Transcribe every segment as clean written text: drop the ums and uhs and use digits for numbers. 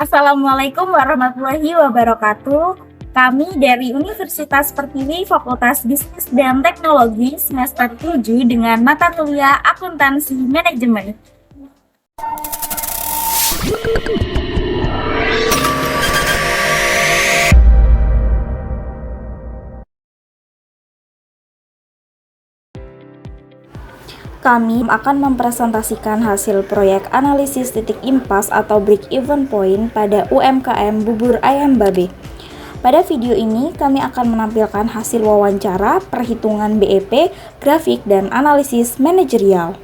Assalamualaikum warahmatullahi wabarakatuh. Kami dari Universitas Pertiwi Fakultas Bisnis dan Teknologi semester 7 dengan mata kuliah Akuntansi Manajemen. Kami akan mempresentasikan hasil proyek analisis titik impas atau break-even point pada UMKM Bubur Ayam Babe. Pada video ini, kami akan menampilkan hasil wawancara, perhitungan BEP, grafik, dan analisis manajerial.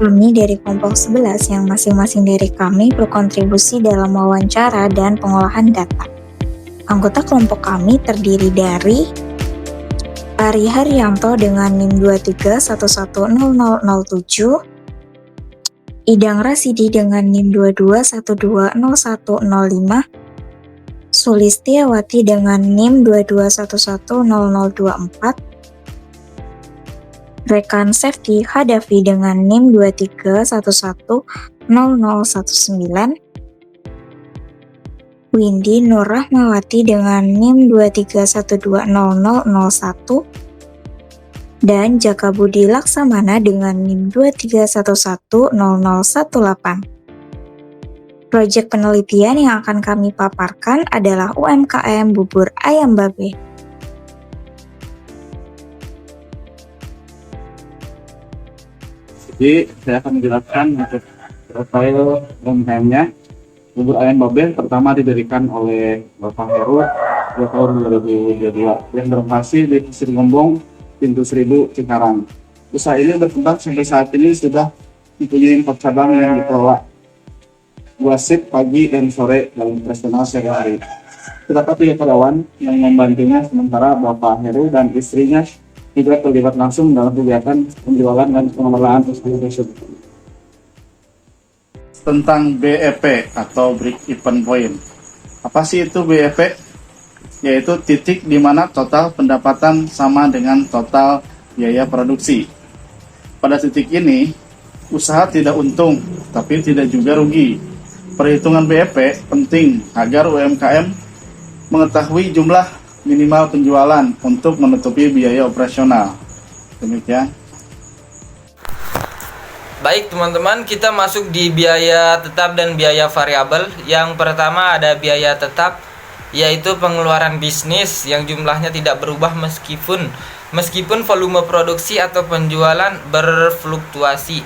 Kami dari kelompok 11 yang masing-masing dari kami berkontribusi dalam wawancara dan pengolahan data. Anggota kelompok kami terdiri dari Ari Haryanto dengan NIM 23110007, Idang Rasidi dengan NIM 22120105, Sulistiawati dengan NIM 22110024, Rekan Safety Hadafi dengan NIM 23110019, Windy Nur Rahmawati dengan NIM 23120001, dan Jaka Budi Laksamana dengan NIM 23110018. Proyek penelitian yang akan kami paparkan adalah UMKM Bubur Ayam Babe. Jadi saya akan menjelaskan untuk profil UMKM-nya. Bubur Ayam Babe pertama didirikan oleh Bapak Heru pada tahun 2022 yang berlokasi di Pasir Gombong, Pintu Seribu, Cikarang. Usaha ini berkembang sampai saat ini sudah mempunyai 4 cabang yang dikelola 2 shift pagi dan sore dalam operasional sehari-hari. Terdapat 3 karyawan yang membantunya, sementara Bapak Heru dan istrinya tidak terlibat langsung dalam kegiatan penjualan dan pengelolaan usaha tersebut. Tentang BEP atau break even point. Apa sih itu BEP? Yaitu titik di mana total pendapatan sama dengan total biaya produksi. Pada titik ini, usaha tidak untung, tapi tidak juga rugi. Perhitungan BEP penting agar UMKM mengetahui jumlah minimal penjualan untuk menutupi biaya operasional. Demikian. Baik teman-teman, kita masuk di biaya tetap dan biaya variabel. Yang pertama ada biaya tetap, yaitu pengeluaran bisnis yang jumlahnya tidak berubah meskipun volume produksi atau penjualan berfluktuasi.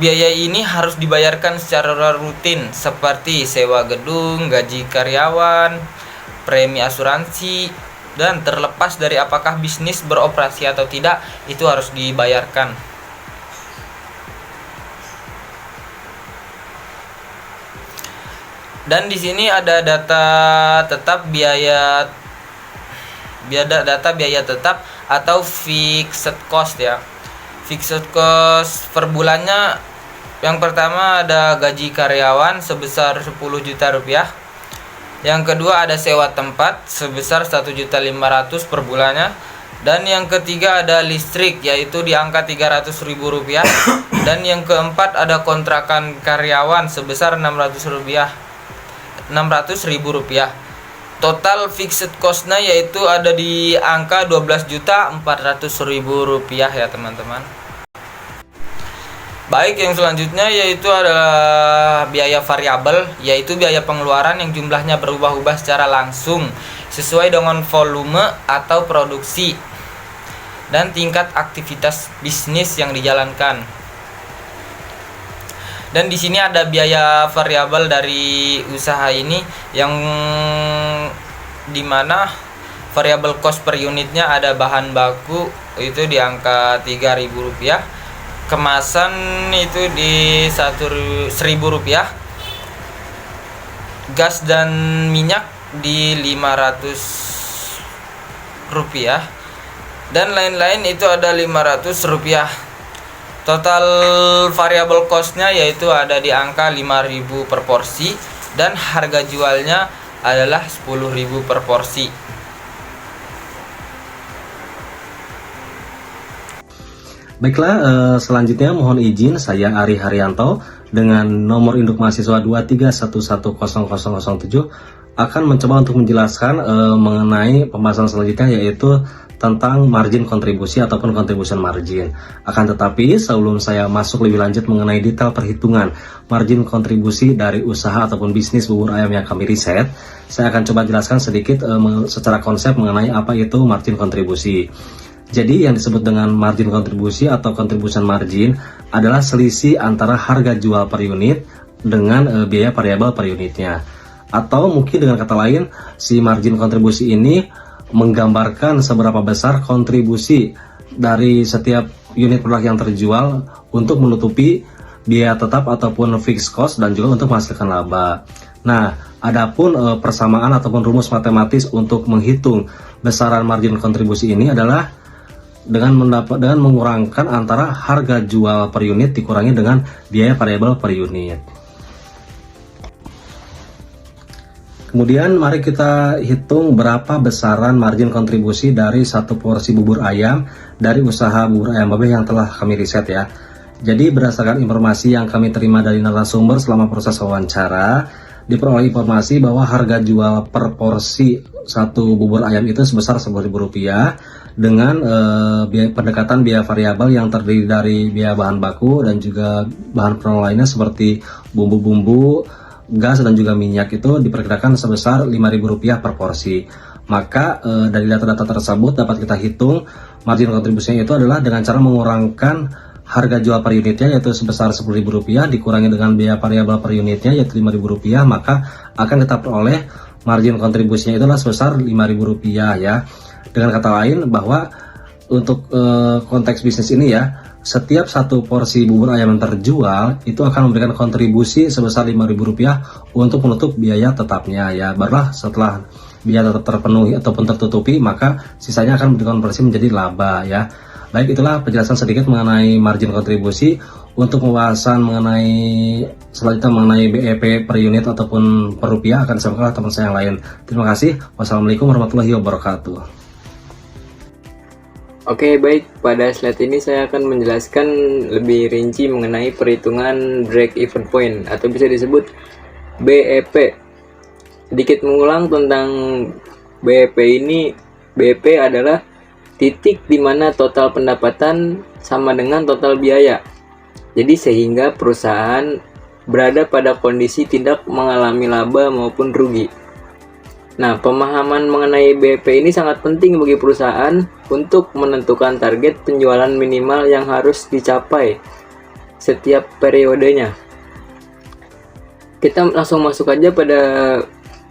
Biaya ini harus dibayarkan secara rutin seperti sewa gedung, gaji karyawan, premi asuransi, dan terlepas dari apakah bisnis beroperasi atau tidak, itu harus dibayarkan. Dan di sini ada data tetap biaya tetap atau fixed cost ya. Fixed cost per bulannya, yang pertama ada gaji karyawan sebesar 10 juta rupiah. Yang kedua ada sewa tempat sebesar 1.500.000 per bulannya. Dan yang ketiga ada listrik, yaitu di angka 300.000 rupiah. Dan yang keempat ada kontrakan karyawan sebesar 600.000 rupiah. Total fixed cost-nya yaitu ada di angka 12.400.000 rupiah ya teman-teman. Baik, yang selanjutnya yaitu adalah biaya variabel, yaitu biaya pengeluaran yang jumlahnya berubah-ubah secara langsung sesuai dengan volume atau produksi dan tingkat aktivitas bisnis yang dijalankan. Dan di sini ada biaya variabel dari usaha ini yang dimana variabel cost per unitnya ada bahan baku itu di angka 3.000 rupiah, kemasan itu di 1.000 rupiah, gas dan minyak di 500 rupiah, dan lain-lain itu ada 500 rupiah. Total variable cost-nya yaitu ada di angka 5.000 per porsi, dan harga jualnya adalah 10.000 per porsi. Baiklah, selanjutnya mohon izin saya Ari Haryanto dengan nomor induk mahasiswa 231100007 akan mencoba untuk menjelaskan mengenai pembahasan selanjutnya, yaitu tentang margin kontribusi ataupun contribution margin. Akan tetapi sebelum saya masuk lebih lanjut mengenai detail perhitungan margin kontribusi dari usaha ataupun bisnis bubur ayam yang kami riset, saya akan coba jelaskan sedikit secara konsep mengenai apa itu margin kontribusi. Jadi yang disebut dengan margin kontribusi atau contribution margin adalah selisih antara harga jual per unit dengan biaya variabel per unitnya. Atau mungkin dengan kata lain, si margin kontribusi ini menggambarkan seberapa besar kontribusi dari setiap unit produk yang terjual untuk menutupi biaya tetap ataupun fixed cost dan juga untuk menghasilkan laba. Nah, adapun persamaan ataupun rumus matematis untuk menghitung besaran margin kontribusi ini adalah dengan mengurangkan antara harga jual per unit dikurangi dengan biaya variabel per unit. Kemudian mari kita hitung berapa besaran margin kontribusi dari satu porsi bubur ayam dari usaha bubur ayam Babe yang telah kami riset ya. Jadi berdasarkan informasi yang kami terima dari narasumber selama proses wawancara, diperoleh informasi bahwa harga jual per porsi satu bubur ayam itu sebesar Rp10.000 dengan pendekatan biaya variabel yang terdiri dari biaya bahan baku dan juga bahan penolong lainnya seperti bumbu-bumbu, gas dan juga minyak itu diperkirakan sebesar Rp5.000 per porsi. Maka dari data-data tersebut dapat kita hitung margin kontribusinya itu adalah dengan cara mengurangkan harga jual per unitnya yaitu sebesar Rp10.000 dikurangi dengan biaya variabel per unitnya yaitu Rp5.000, maka akan kita peroleh margin kontribusinya itu adalah sebesar Rp5.000 ya. Dengan kata lain bahwa untuk konteks bisnis ini ya, setiap satu porsi bubur ayam yang terjual itu akan memberikan kontribusi sebesar Rp5.000 untuk menutup biaya tetapnya ya. Barulah setelah biaya tetap terpenuhi ataupun tertutupi, maka sisanya akan dikonversi menjadi laba ya. Baik, itulah penjelasan sedikit mengenai margin kontribusi. Untuk pembahasan mengenai selanjutnya mengenai BEP per unit ataupun per rupiah akan disampaikan oleh teman saya yang lain. Terima kasih. Wassalamualaikum warahmatullahi wabarakatuh. Oke, baik. Pada slide ini saya akan menjelaskan lebih rinci mengenai perhitungan break even point atau bisa disebut BEP. Sedikit mengulang tentang BEP ini, BEP adalah titik di mana total pendapatan sama dengan total biaya. Jadi sehingga perusahaan berada pada kondisi tidak mengalami laba maupun rugi. Nah, pemahaman mengenai BEP ini sangat penting bagi perusahaan untuk menentukan target penjualan minimal yang harus dicapai setiap periodenya. Kita langsung masuk aja pada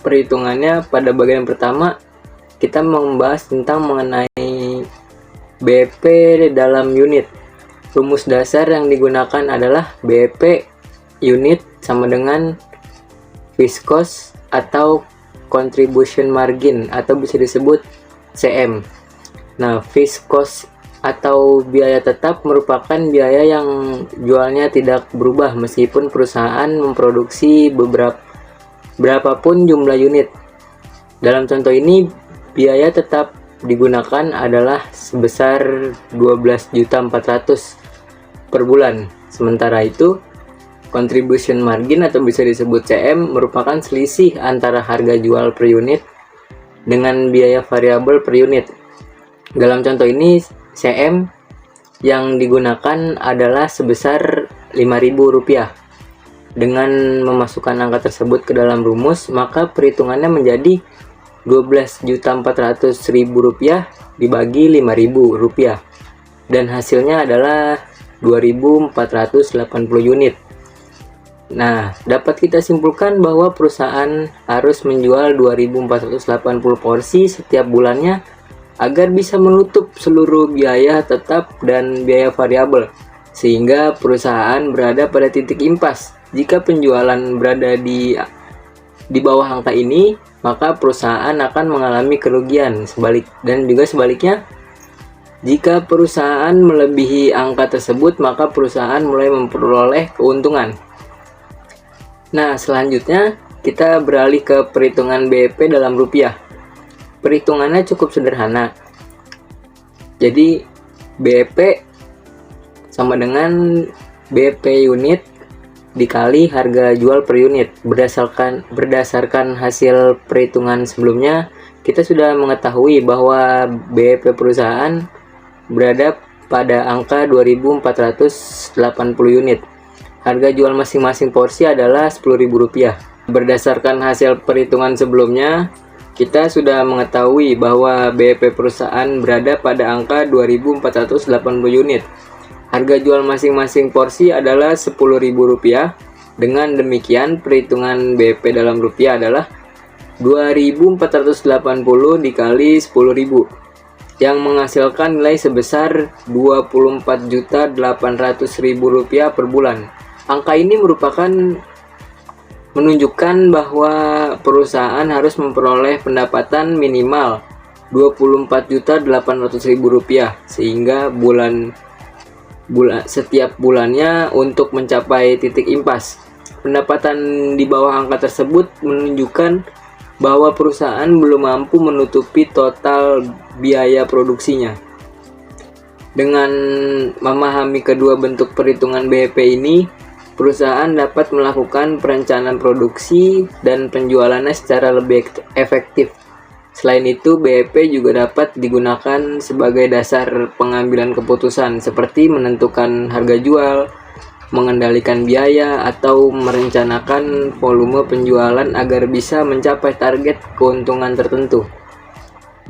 perhitungannya. Pada bagian pertama, kita membahas tentang mengenai BEP dalam unit. Rumus dasar yang digunakan adalah BEP unit sama dengan fixed cost atau contribution margin atau bisa disebut CM. Nah, fixed cost atau biaya tetap merupakan biaya yang jualnya tidak berubah meskipun perusahaan memproduksi berapapun jumlah unit. Dalam contoh ini, biaya tetap digunakan adalah sebesar 12.400.000 per bulan. Sementara itu, contribution margin atau bisa disebut CM merupakan selisih antara harga jual per unit dengan biaya variabel per unit. Dalam contoh ini, CM yang digunakan adalah sebesar Rp5.000. Dengan memasukkan angka tersebut ke dalam rumus, maka perhitungannya menjadi Rp12.400.000 dibagi Rp5.000 dan hasilnya adalah 2.480 unit. Nah, dapat kita simpulkan bahwa perusahaan harus menjual 2.480 porsi setiap bulannya agar bisa menutup seluruh biaya tetap dan biaya variabel, sehingga perusahaan berada pada titik impas. Jika penjualan berada di bawah angka ini, maka perusahaan akan mengalami kerugian. Dan juga sebaliknya, jika perusahaan melebihi angka tersebut, maka perusahaan mulai memperoleh keuntungan. Nah, selanjutnya kita beralih ke perhitungan BEP dalam rupiah. Perhitungannya cukup sederhana. Jadi BEP sama dengan BEP unit dikali harga jual per unit. Berdasarkan hasil perhitungan sebelumnya, kita sudah mengetahui bahwa BEP perusahaan berada pada angka 2.480 unit. Harga jual masing-masing porsi adalah Rp10.000. Berdasarkan hasil perhitungan sebelumnya, kita sudah mengetahui bahwa BEP perusahaan berada pada angka 2.480 unit. Harga jual masing-masing porsi adalah Rp10.000. Dengan demikian, perhitungan BEP dalam rupiah adalah 2.480 dikali 10.000 yang menghasilkan nilai sebesar Rp24.800.000 per bulan. Angka ini menunjukkan bahwa perusahaan harus memperoleh pendapatan minimal Rp24.800.000 sehingga setiap bulannya untuk mencapai titik impas. Pendapatan di bawah angka tersebut menunjukkan bahwa perusahaan belum mampu menutupi total biaya produksinya. Dengan memahami kedua bentuk perhitungan BEP ini, perusahaan dapat melakukan perencanaan produksi dan penjualannya secara lebih efektif. Selain itu, BEP juga dapat digunakan sebagai dasar pengambilan keputusan seperti menentukan harga jual, mengendalikan biaya, atau merencanakan volume penjualan agar bisa mencapai target keuntungan tertentu.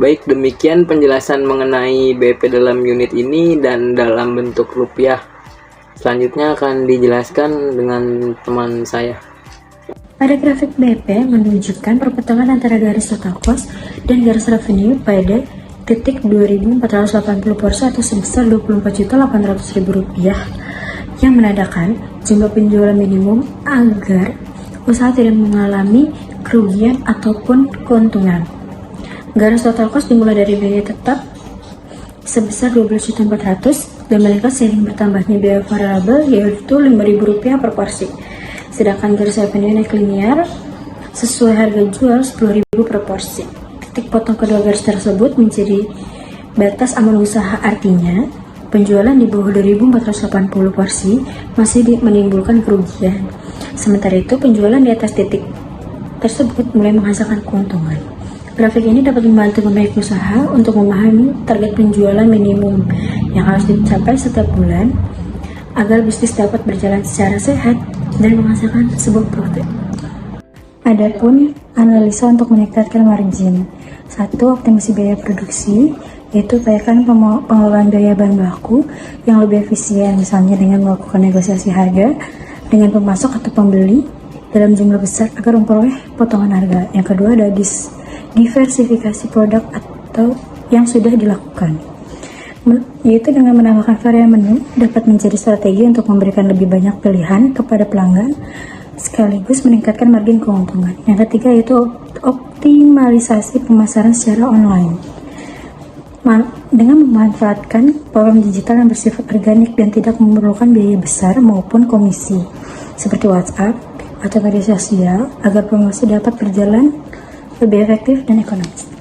Baik, demikian penjelasan mengenai BEP dalam unit ini dan dalam bentuk rupiah. Selanjutnya akan dijelaskan dengan teman saya. Pada grafik BEP menunjukkan perpotongan antara garis total cost dan garis revenue pada titik 2.480 porsi atau sebesar Rp24.800.000 yang menandakan jumlah penjualan minimum agar usaha tidak mengalami kerugian ataupun keuntungan. Garis total cost dimulai dari biaya tetap sebesar Rp12.400.000 dan meningkat seiring bertambahnya biaya variabel yaitu Rp5.000 per porsi. Sedangkan garis revenue naik linear sesuai harga jual Rp10.000 per porsi. Titik potong kedua garis tersebut menjadi batas aman usaha, artinya penjualan di bawah 2.480 porsi masih menimbulkan kerugian. Sementara itu, penjualan di atas titik tersebut mulai menghasilkan keuntungan. Grafik ini dapat membantu pemilik usaha untuk memahami target penjualan minimum yang harus dicapai setiap bulan agar bisnis dapat berjalan secara sehat dan menghasilkan sebuah profit. Adapun analisa untuk meningkatkan margin. 1. Optimasi biaya produksi, yaitu upayakan pengelolaan biaya bahan baku yang lebih efisien, misalnya dengan melakukan negosiasi harga dengan pemasok atau pembeli dalam jumlah besar agar memperoleh potongan harga. Yang kedua ada diversifikasi produk atau yang sudah dilakukan, yaitu dengan menambahkan varian menu dapat menjadi strategi untuk memberikan lebih banyak pilihan kepada pelanggan sekaligus meningkatkan margin keuntungan. Yang ketiga yaitu optimalisasi pemasaran secara online dengan memanfaatkan platform digital yang bersifat organik dan tidak memerlukan biaya besar maupun komisi seperti WhatsApp atau media sosial agar promosi dapat berjalan lebih efektif dan ekonomis.